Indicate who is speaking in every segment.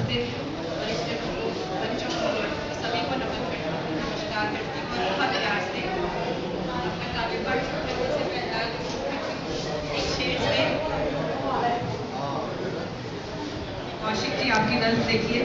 Speaker 1: उपस्थित बच्चों को सभी को नमस्कार करती हूँ। बहुत प्यार से आपका काव्य पाठ करने से पहला एक शेर से कौशिक जी आपकी नजर देखिए।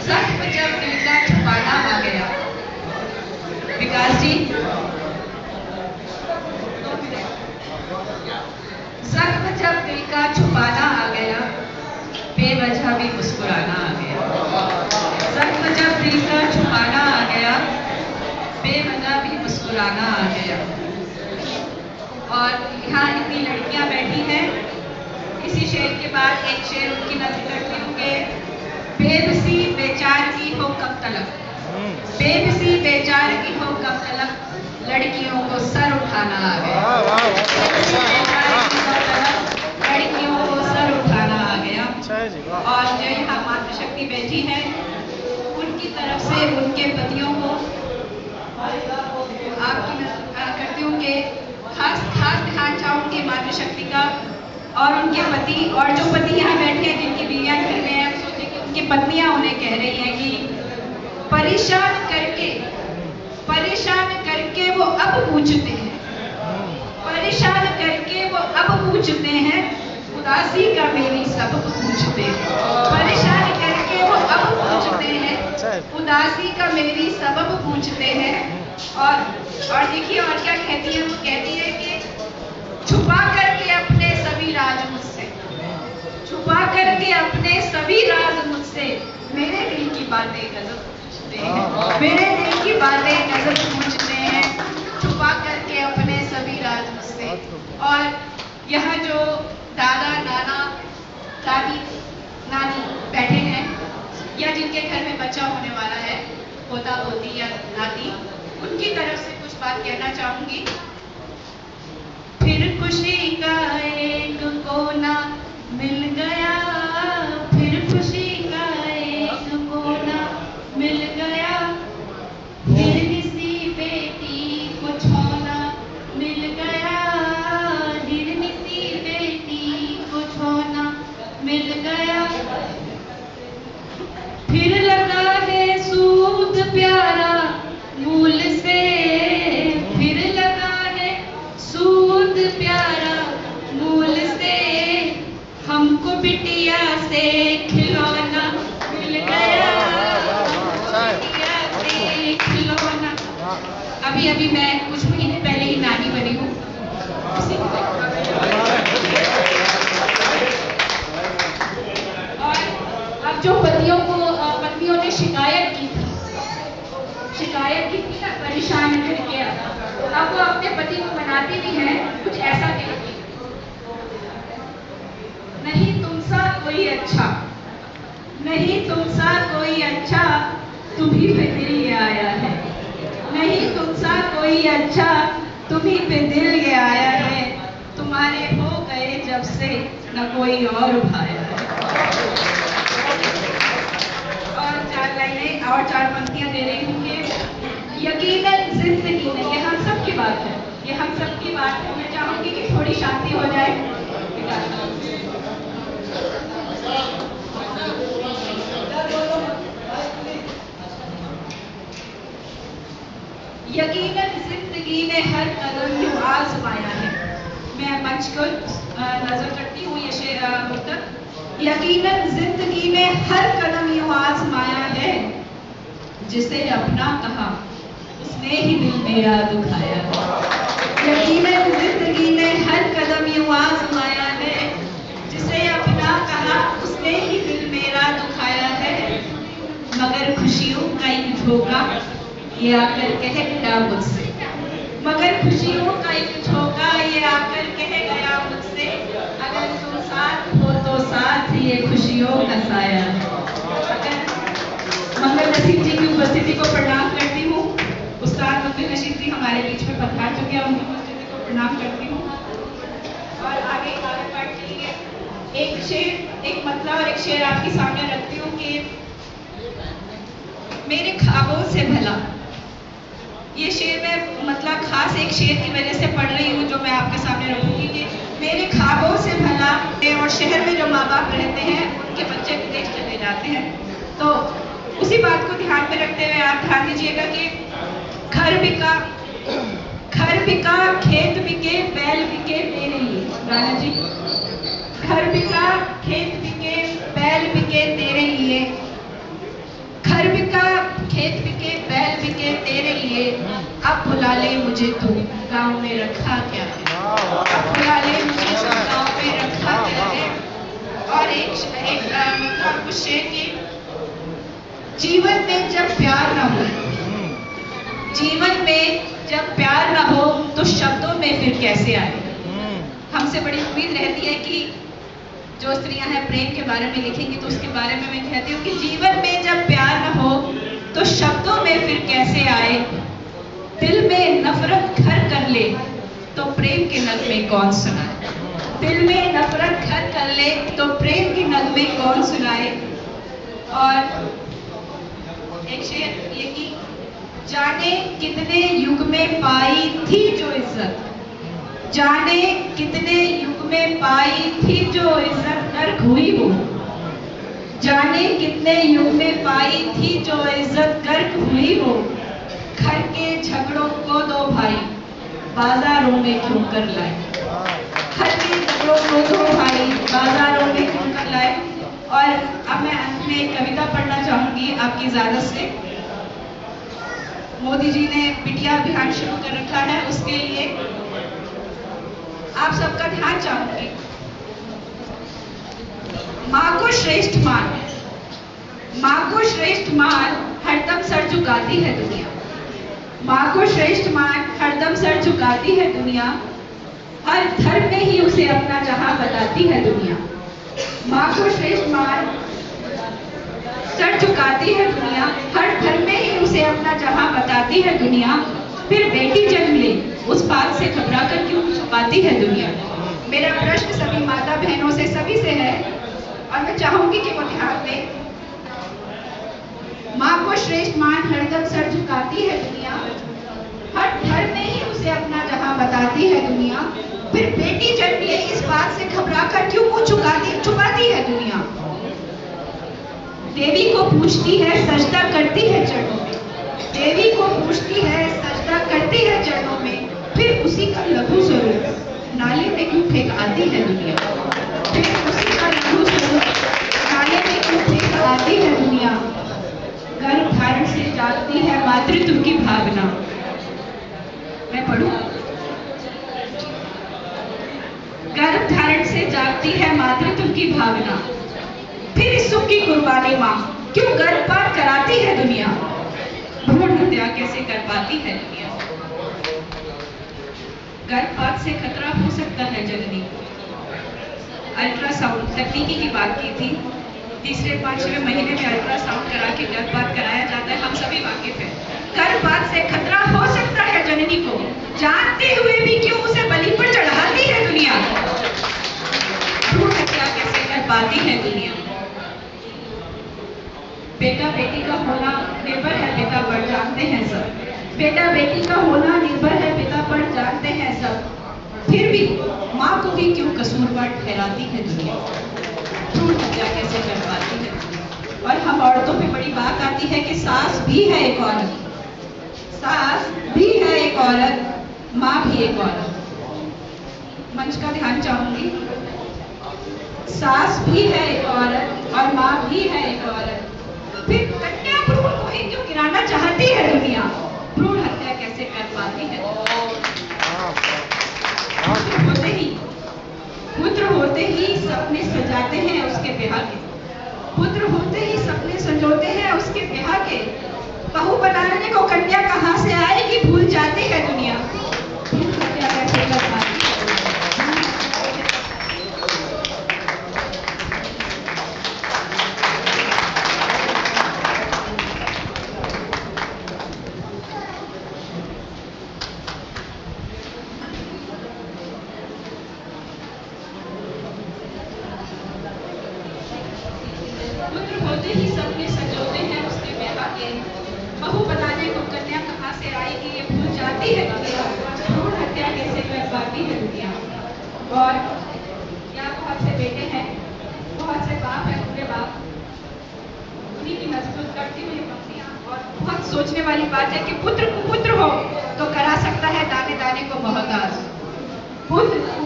Speaker 1: जख्म जब दिल का छुपाना आ गया, विकास जी, जख्म जब दिल का छुपाना आ गया, बेवजह भी मुस्कुराना आ गया। जख्म जब दिल का छुपाना आ गया, बेवजह भी मुस्कुराना आ गया। और यहाँ इतनी लड़कियां बैठी हैं, इसी शेर के बाद एक शेर उनकी नजर करती हूँ कि बेबसी बेचारगी हो कब तलक, बेबसी बेचारगी हो कब तलक, लड़कियों को सर उठाना आ गया। लड़कियों को सर उठाना आ गया। और जो यहाँ मातृशक्ति बैठी है, उनकी तरफ से उनके पतियों को आपकी करती हूँ कि खास ध्यान चाहूँगी मातृशक्ति का और उनके पति, और जो पति यहाँ बैठे हैं जिनकी बीवियाँ घर में हैं, सोचे कि उनकी पत्नियाँ उन्हें कह रही हैं कि परेशान करके वो अब पूछते हैं, परेशान करके वो अब पूछते हैं, उदासी का मेरी सबक पूछते हैं। परेशान करके वो अब पूछते हैं, उदासी का मेरी सबक पूछते हैं। और देखिए और क्या कहती है, वो कहती है कि छुपा करके अपने सभी राज मुझसे, छुपा करके अपने सभी राज मुझसे, मेरे दिल की बातें गजब पूछते हैं, मेरे दिल की बातें गजब पूछते हैं, छुपा करके अपने सभी राज मुझसे। और यहाँ जो दादा नाना दादी नानी बैठे हैं, या जिनके घर में बच्चा होने वाला है, पोता पोती या नाती, उनकी तरफ से कुछ बात कहना चाहूंगी। फिर खुशी का एक कोना मिल गया, फिर खुशी का एक कोना मिल गया, फिर किसी बेटी को छोना मिल गया, फिर किसी बेटी को छोना मिल गया, फिर लगा है सूद प्यारा मूल से, फिर लगा है सूद प्यारा मूल से, हमको बिटिया से खिलौना मिल गया, बिटिया से खिलौना। अभी मैं कुछ महीने पहले ही नानी बनी हूँ। और अब जो पत्नियों ने शिकायत की थी ना, परेशान करके, अब वो अपने पति को मनाती भी है, कुछ ऐसा कहती, नहीं तुम सा कोई अच्छा, नहीं तुम सा कोई अच्छा, तुम्ही पे दिल ये आया है, नहीं तुम सा कोई अच्छा, तुम्ही पे दिल ये आया है, तुम्हारे हो गए जब से न कोई और भाया है। और 4 लाइनें और 4 पंक्तियां दे रही हूँ कि यकीनन जिंदगी में, ये हम सब की बात है, ये हम सब की बात है। मैं चाहूंगी कि थोड़ी शांति हो जाए। यकीनन जिंदगी ने हर कदम यूं आजमाया है। मैं मंच को नजर करती हूँ, ये शेर मुक्तक। यकीनन जिंदगी ने हर कदम यूं आजमाया है, जिसे अपना कहा उसने ही दिल मेरा दुखाया है। यकीनन जिंदगी ने हर कदम यूं आजमाया है, जिसे अपना कहा उसने ही दिल मेरा दुखाया है, मगर खुशियों का एक झोंका ये आकर कह गया मुझसे, मगर खुशियों का एक झोंका ये आकर कह गया मुझसे, अगर तुम साथ हो तो साथ ये खुशियों का साया है। मंगल नसीब जी की उपस्थिति को प्रणाम करती हूँ। उस्ताद मंगल नसीब जी हमारे बीच में पधार चुके हैं, उनकी उपस्थिति को प्रणाम करती हूँ। और आगे पाठ के लिए एक शेर, एक मतला और एक शेर आपके सामने रखती हूँ कि मेरे ख्वाबों से भला। ये शेर मैं मतलब खास एक शेर की वजह से पढ़ रही हूँ, जो मैं आपके सामने रखूंगी कि मेरे ख्वाबों से भला। और शहर में जो माँ बाप रहते हैं उनके बच्चे विदेश चले जाते हैं, तो उसी बात को ध्यान में रखते हुए आप ध्यान दीजिएगा कि घर बिका खेत बिके बैल बिके तेरे लिए। राणा जी, घर बिका खेत बिके बैल बिके तेरे लिए, घर बिका खेत बिके बैल बिके तेरे लिए, अब बुला ले मुझे तू गांव में रखा क्या है, अब बुला ले मुझे तू गांव में रखा क्या है। और एक कुछ शेर की, जीवन में जब प्यार ना हो, जीवन में जब प्यार ना हो तो शब्दों में फिर कैसे आए। हमसे बड़ी उम्मीद रहती है कि जो स्त्रियां हैं प्रेम के बारे में लिखेंगी, तो उसके बारे में मैं कहती हूँ कि जीवन में जब प्यार न हो तो शब्दों में फिर कैसे आए। दिल में नफरत घर कर ले तो प्रेम के नगमे कौन सुनाए, दिल में नफरत घर कर ले तो प्रेम के नगमे कौन सुनाए। और एक शेर ये कि जाने कितने युग में पाई थी जो इज्जत, जाने कितने युग में पाई थी जो इज्जत गर्क हुई वो, जाने कितने युग में पाई थी जो इज्जत गर्क हुई वो। घर के झगड़ों को दो भाई बाजारों में क्यों कर लाए, घर के झगड़ों को दो भाई बाजारों में क्यों कर लाए। और अब मैं अंत में एक कविता पढ़ना चाहूंगी आपकी इजाजत से। मोदी जी ने बिटिया अभियान शुरू कर रखा है, उसके लिए आप सबका ध्यान चाहूंगी। माँ को श्रेष्ठ मान, माँ को श्रेष्ठ मान हरदम सर झुकाती है दुनिया, माँ को श्रेष्ठ मान हरदम सर झुकाती है दुनिया, हर धर्म में ही उसे अपना जहां बताती है दुनिया। माँ को श्रेष्ठ मान सर झुकाती है दुनिया, हर धर्म में ही उसे अपना जहां बताती है दुनिया। फिर बेटी जन्म ले उस बात से घबरा कर क्यों छुपाती है दुनिया। मेरा प्रश्न सभी माता बहनों से, सभी से है और मैं चाहूंगी कि वो ध्यान दें। माँ को श्रेष्ठ मान हरदम सर झुकाती है दुनिया, हर धर्म में ही उसे अपना जहां बताती है दुनिया। फिर बेटी जन्म ले इस बात से घबरा कर क्यों मुंह छुपाती है दुनिया। देवी को पूछती है सजदा करती है चरणों में, देवी को पूछती है सजदा करती है चरणों में, फिर उसी का लघु स्वरूप नाले में क्यों फेंक आती है दुनिया, फिर उसी का लघु स्वरूप नाले में क्यों फेंक आती है दुनिया। गर्भ धारण से जागती है मातृत्व की भावना, मैं पढ़ूं। गर्भ धारण से जागती है मातृत्व की भावना, फिर इस सुख की कुर्बानी माँ क्यों गर्भपात कराती है दुनिया, भ्रूण हत्या कैसे कर पाती है दुनिया। गर्भपात से खतरा हो सकता है जननी को, अल्ट्रासाउंड तकनीकी की बात की थी, तीसरे पांचवें महीने में अल्ट्रासाउंड करा के गर्भपात कराया जाता है, हम सभी वाकिफ हैं। गर्भपात से खतरा हो सकता है जननी को, जानते हुए भी क्यों उसे बलि पर चढ़ाती है दुनिया। भ्रूण हत्या कैसे कर पाती है दुनिया। बेटा बेटी का होना निर्भर है पिता पर, जानते हैं सब, बेटा बेटी का होना निर्भर है पिता पर, जानते हैं सब। फिर भी माँ को भी क्यों कसूरवार ठहराती है दुनिया, भ्रूण हत्या कैसे कर पाती है। और हम औरतों पे बड़ी बात आती है कि सास भी है एक औरत, सास भी है एक औरत, माँ भी एक औरत। मंच का ध्यान चाहूंगी। सास भी है एक औरत और माँ भी है एक औरत, फिर कन्या भ्रूण को ही क्यों गिराना चाहती है दुनिया, भ्रूण हत्या कैसे कर पाती है। पुत्र होते ही सपने सजाते हैं उसके ब्याह के, पुत्र होते ही सपने संजोते हैं उसके ब्याह के। बहू बनाने को कन्या कहाँ से आएगी भूल जाती है दुनिया, भ्रूण हत्या कैसे कर पाती है। पुत्र होते ही सपने संजोते हैं उसके ब्याह के, बहू बनाने को कन्या कहाँ से आएगी ये भूल जाती है दुनिया, भ्रूण हत्या कैसे कर पाती है दुनिया। और यहाँ बहुत से बेटे हैं, बहुत से बाप हैं, पूरे बाप, उन्हीं की मजबूत करती हुई पंक्तियां। और बहुत सोचने वाली बात है कि पुत्र कुपुत्र हो तो करा सकता है दाने दाने को मोहताज,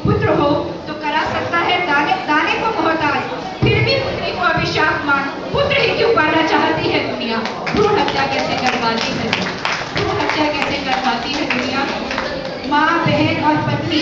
Speaker 1: पुत्र हो तो करा सकता है दाने दाने को मोहताज, फिर भी पुत्री को अभिशाप मान पुत्र ही क्यों पाना चाहती है दुनिया। भ्रूण हत्या कैसे करवाती है, भ्रूण हत्या कैसे करवाती है दुनिया। माँ बहन और पत्नी,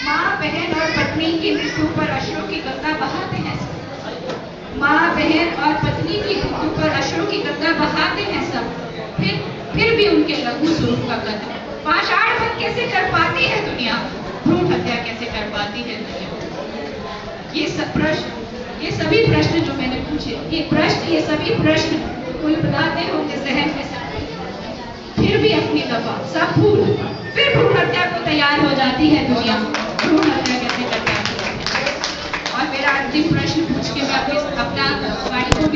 Speaker 1: माँ बहन और पत्नी की मृत्यु पर अश्रु की गंगा बहाते हैं सब, माँ बहन और पत्नी की मृत्यु पर अश्रु की गंगा बहाते हैं सब, फिर भी उनके लघु स्वरूप का कदम पाषाण बन कैसे कर पाती है दुनिया। भ्रूण हत्या कैसे कर पाती है दुनिया। ये सब प्रश्न, ये सभी प्रश्न जो मैंने पूछे, ये प्रश्न, ये सभी प्रश्न कुल बुलाते होंगे जहन में सब, फिर भी अपनी दफा सब भूल, फिर भ्रूण हत्या को तैयार हो जाती है दुनिया। भ्रूण हत्या कैसे कर पाती है। और मेरा अंतिम प्रश्न पूछ के मैं अपना वाणी को